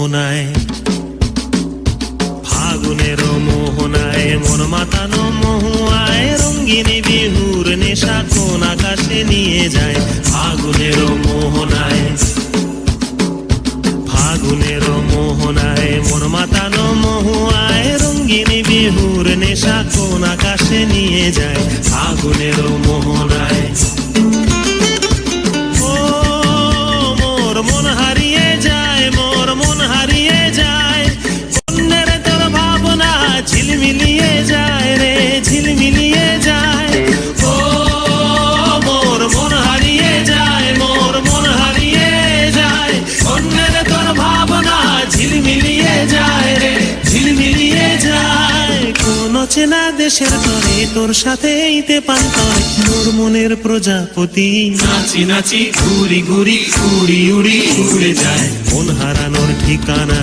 মোহনায়, ফাগুনের মোহনায় মন মাতানো মহুয়ায়, রঙ্গিনী বিহুর নেশা কোন আকাশে নিয়ে যায়। ফাগুনের মোহনায়, ফাগুনের মোহনায় মন মাতানো মহুয়ায়, রঙ্গিনী বিহুর নেশা কোন আকাশে নিয়ে যায়। ফাগুনের মোহনায় ও মোর মন হারিয়ে যায়, মোর মন হারিয়ে যায়, অন্যের তোর ভাবনা ঝিলমিলিয়ে যায় রে, ঝিলমিলিয়ে যায়। ও মোর মন হারিয়ে যায়, মোর মন হারিয়ে যায়, অন্যের তোর ভাবনা ঝিলমিলিয়ে যায় রে, ঝিলমিলিয়ে যায়। কোন চেনা দেশের তরে তোর সাথে ইতে পান্তরে, তোর মনের প্রজাপতি নাচি নাচি ঘুরি ঘুরি উড়ি উড়ি উড়ে যায়। মন হারানোর ঠিকানা